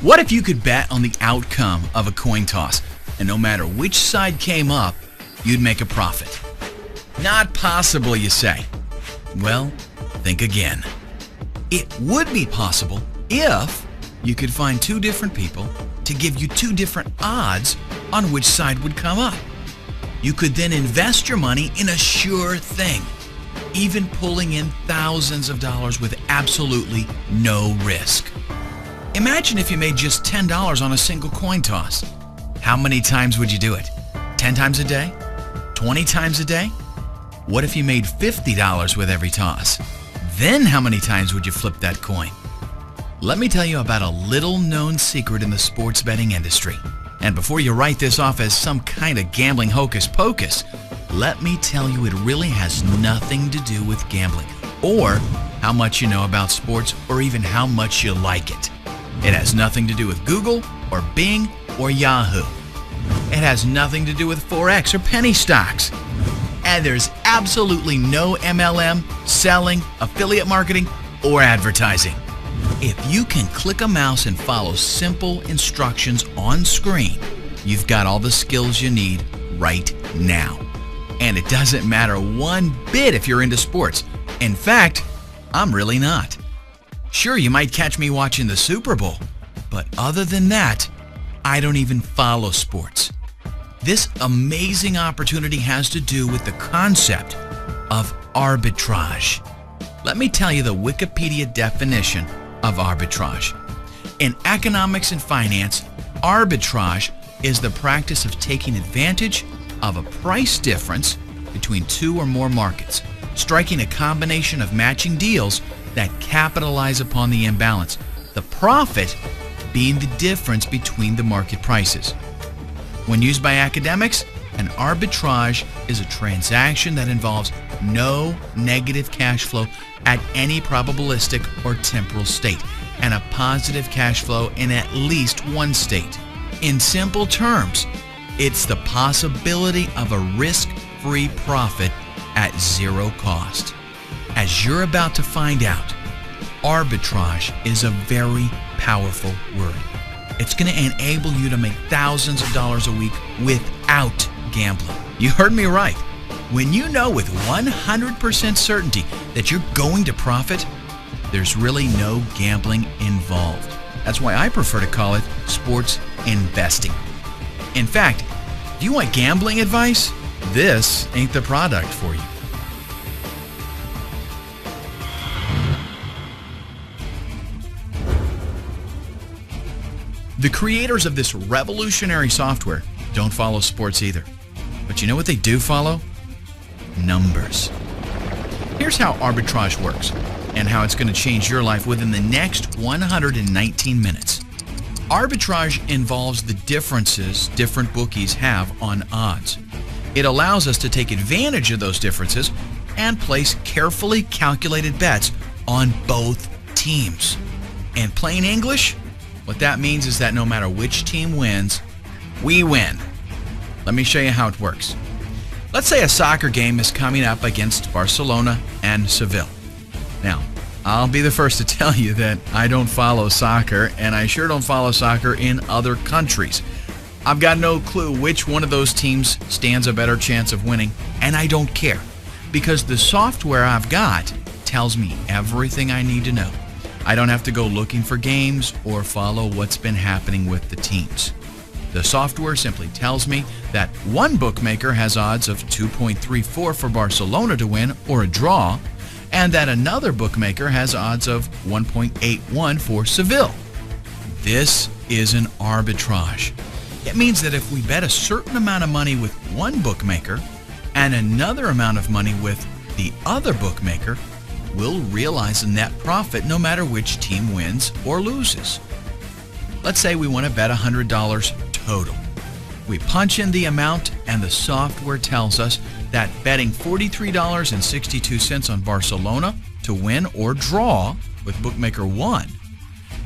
What if you could bet on the outcome of a coin toss, and no matter which side came up, you'd make a profit? Not possible, you say. Well, think again. It would be possible if you could find two different people to give you two different odds on which side would come up. You could then invest your money in a sure thing, even pulling in thousands of dollars with absolutely no risk. Imagine if you made just $10 on a single coin toss. How many times would you do it? 10 times a day? 20 times a day? What if you made $50 with every toss? Then how many times would you flip that coin? Let me tell you about a little-known secret in the sports betting industry. And before you write this off as some kind of gambling hocus pocus, let me tell you it really has nothing to do with gambling or how much you know about sports or even how much you like it. It has nothing to do with Google or Bing or Yahoo. It has nothing to do with Forex or penny stocks. And there's absolutely no MLM, selling, affiliate marketing, or advertising. If you can click a mouse and follow simple instructions on screen, you've got all the skills you need right now. And it doesn't matter one bit if you're into sports. In fact, I'm really not. Sure, you might catch me watching the Super Bowl, but other than that, I don't even follow sports. This amazing opportunity has to do with the concept of arbitrage. Let me tell you the Wikipedia definition of arbitrage. In economics and finance, arbitrage is the practice of taking advantage of a price difference between two or more markets, striking a combination of matching deals that capitalize upon the imbalance, the profit being the difference between the market prices. When used by academics, an arbitrage is a transaction that involves no negative cash flow at any probabilistic or temporal state, and a positive cash flow in at least one state. In simple terms, it's the possibility of a risk-free profit at zero cost. As you're about to find out, arbitrage is a very powerful word. It's going to enable you to make thousands of dollars a week without gambling. You heard me right. When you know with 100% certainty that you're going to profit, there's really no gambling involved. That's why I prefer to call it sports investing. In fact, if you want gambling advice, this ain't the product for you. The creators of this revolutionary software don't follow sports either. But you know what they do follow? Numbers. Here's how arbitrage works and how it's going to change your life within the next 119 minutes. Arbitrage involves the differences different bookies have on odds. It allows us to take advantage of those differences and place carefully calculated bets on both teams. In plain English, what that means is that no matter which team wins, we win. Let me show you how it works. Let's say a soccer game is coming up against Barcelona and Seville. Now, I'll be the first to tell you that I don't follow soccer, and I sure don't follow soccer in other countries. I've got no clue which one of those teams stands a better chance of winning, and I don't care, because the software I've got tells me everything I need to know. I don't have to go looking for games or follow what's been happening with the teams. The software simply tells me that one bookmaker has odds of 2.34 for Barcelona to win or a draw, and that another bookmaker has odds of 1.81 for Seville. This is an arbitrage. It means that if we bet a certain amount of money with one bookmaker and another amount of money with the other bookmaker, we'll realize a net profit no matter which team wins or loses. Let's say we want to bet $100 total. We punch in the amount and the software tells us that betting $43.62 on Barcelona to win or draw with bookmaker 1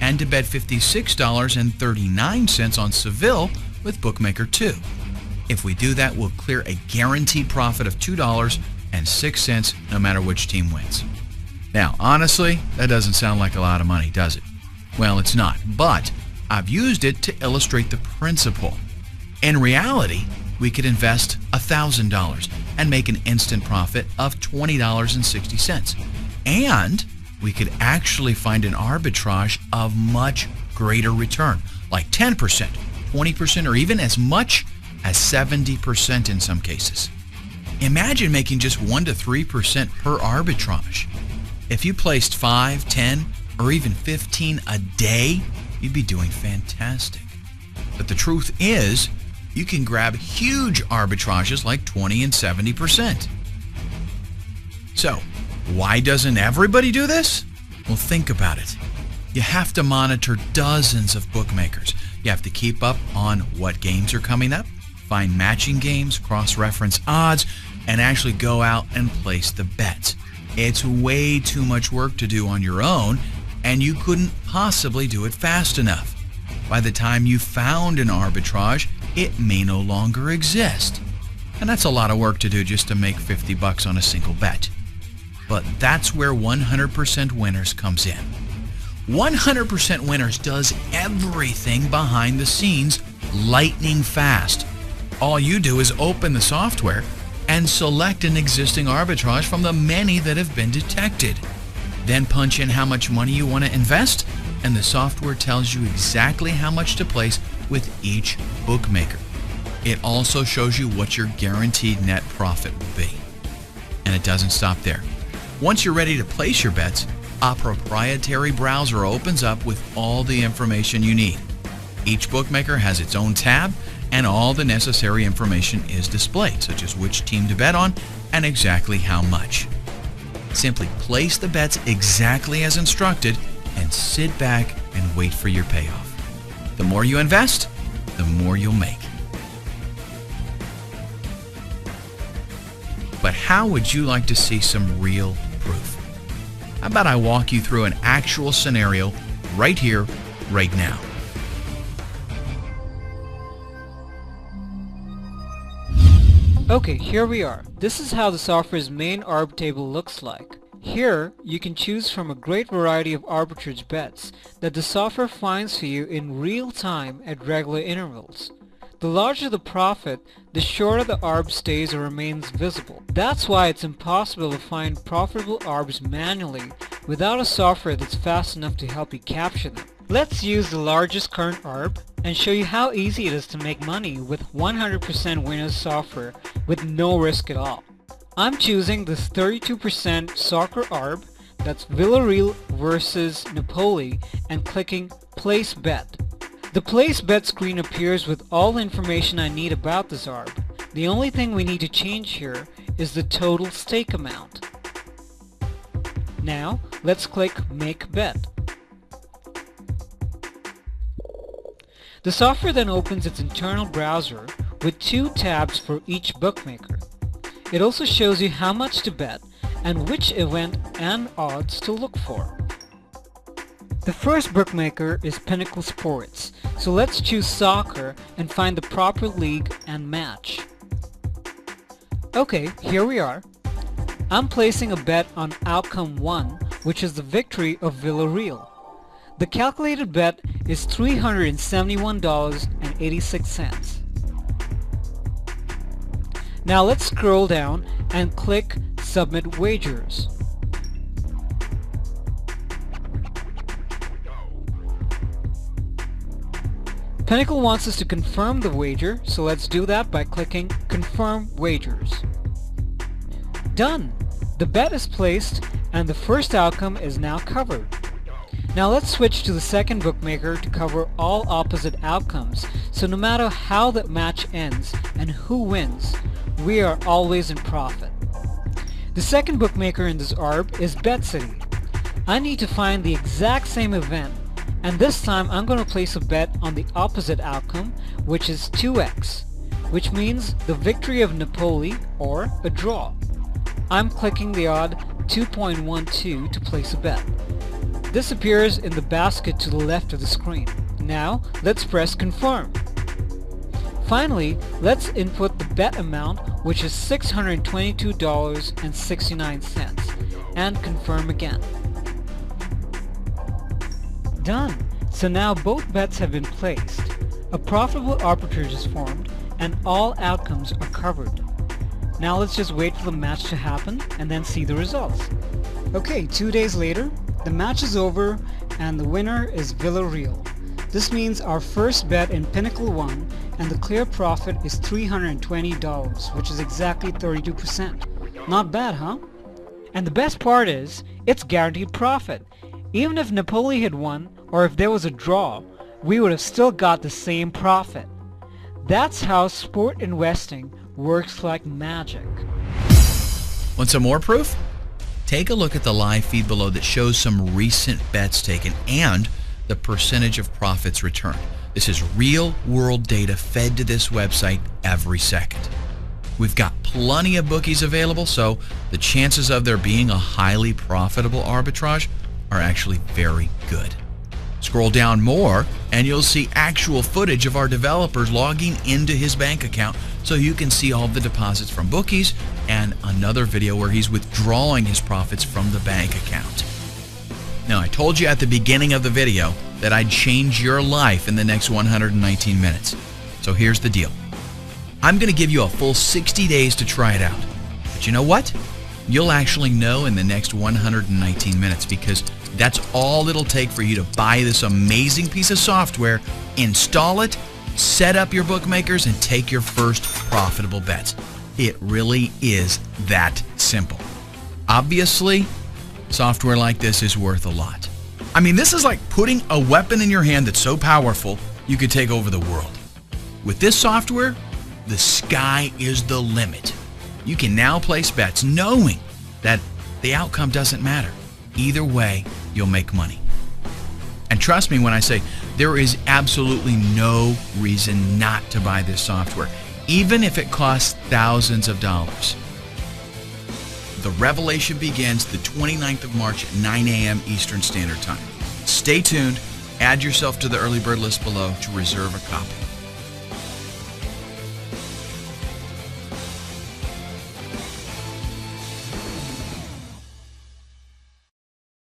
and to bet $56.39 on Seville with bookmaker 2. If we do that, we'll clear a guaranteed profit of $2.06 no matter which team wins. Now, honestly, that doesn't sound like a lot of money, does it? Well, it's not, but I've used it to illustrate the principle. In reality, we could invest $1,000 and make an instant profit of $20.60. And we could actually find an arbitrage of much greater return, like 10%, 20%, or even as much as 70% in some cases. Imagine making just 1 to 3% per arbitrage. If you placed 5, 10, or even 15 a day, you'd be doing fantastic. But the truth is, you can grab huge arbitrages like 20 and 70%. So, why doesn't everybody do this? Well, think about it. You have to monitor dozens of bookmakers. You have to keep up on what games are coming up, find matching games, cross-reference odds, and actually go out and place the bets. It's way too much work to do on your own, and you couldn't possibly do it fast enough. By the time you found an arbitrage, it may no longer exist. And that's a lot of work to do just to make $50 on a single bet. But that's where 100% Winners comes in. 100% Winners does everything behind the scenes lightning fast. All you do is open the software and select an existing arbitrage from the many that have been detected. Then punch in how much money you want to invest, and the software tells you exactly how much to place with each bookmaker. It also shows you what your guaranteed net profit will be. And it doesn't stop there. Once you're ready to place your bets, a proprietary browser opens up with all the information you need. Each bookmaker has its own tab, and all the necessary information is displayed, such as which team to bet on and exactly how much. Simply place the bets exactly as instructed and sit back and wait for your payoff. The more you invest, the more you'll make. But how would you like to see some real proof? How about I walk you through an actual scenario right here, right now? Okay, here we are. This is how the software's main arb table looks like. Here, you can choose from a great variety of arbitrage bets that the software finds for you in real time at regular intervals. The larger the profit, the shorter the arb stays or remains visible. That's why it's impossible to find profitable arbs manually without a software that's fast enough to help you capture them. Let's use the largest current arb and show you how easy it is to make money with 100% Winners software with no risk at all. I'm choosing this 32% soccer arb, that's Villarreal versus Napoli, and clicking Place Bet. The Place Bet screen appears with all the information I need about this arb. The only thing we need to change here is the total stake amount. Now, let's click Make Bet. The software then opens its internal browser with 2 tabs for each bookmaker. It also shows you how much to bet and which event and odds to look for. The first bookmaker is Pinnacle Sports, so let's choose soccer and find the proper league and match. Okay, here we are. I'm placing a bet on outcome 1, which is the victory of Villarreal. The calculated bet is $371.86. Now let's scroll down and click Submit Wagers. Pinnacle wants us to confirm the wager, so let's do that by clicking Confirm Wagers. Done! The bet is placed and the first outcome is now covered. Now let's switch to the second bookmaker to cover all opposite outcomes, so no matter how the match ends and who wins, we are always in profit. The second bookmaker in this arb is BetCity. I need to find the exact same event, and this time I'm going to place a bet on the opposite outcome, which is 2x, which means the victory of Napoli or a draw. I'm clicking the odd 2.12 to place a bet. This appears in the basket to the left of the screen. Now, let's press Confirm. Finally, let's input the bet amount, which is $622.69, and confirm again. Done! So now both bets have been placed, a profitable arbitrage is formed, and all outcomes are covered. Now let's just wait for the match to happen and then see the results. Okay, 2 days later, the match is over and the winner is Villarreal. This means our first bet in Pinnacle won and the clear profit is $320, which is exactly 32%. Not bad, huh? And the best part is, it's guaranteed profit. Even if Napoli had won, or if there was a draw, we would have still got the same profit. That's how sport investing works like magic. Want some more proof? Take a look at the live feed below that shows some recent bets taken and the percentage of profits returned. This is real-world data fed to this website every second. We've got plenty of bookies available, so the chances of there being a highly profitable arbitrage are actually very good. Scroll down more and you'll see actual footage of our developers logging into his bank account so you can see all the deposits from bookies and another video where he's withdrawing his profits from the bank account. Now, I told you at the beginning of the video that I'd change your life in the next 119 minutes. So here's the deal. I'm going to give you a full 60 days to try it out. But you know what? You'll actually know in the next 119 minutes because that's all it'll take for you to buy this amazing piece of software, install it, set up your bookmakers, and take your first profitable bets. It really is that simple. Obviously, software like this is worth a lot. I mean, this is like putting a weapon in your hand that's so powerful you could take over the world. With this software, the sky is the limit. You can now place bets knowing that the outcome doesn't matter. Either way, you'll make money. And trust me when I say there is absolutely no reason not to buy this software, even if it costs thousands of dollars. The revelation begins the 29th of March at 9 a.m. Eastern Standard Time. Stay tuned. Add yourself to the early bird list below to reserve a copy.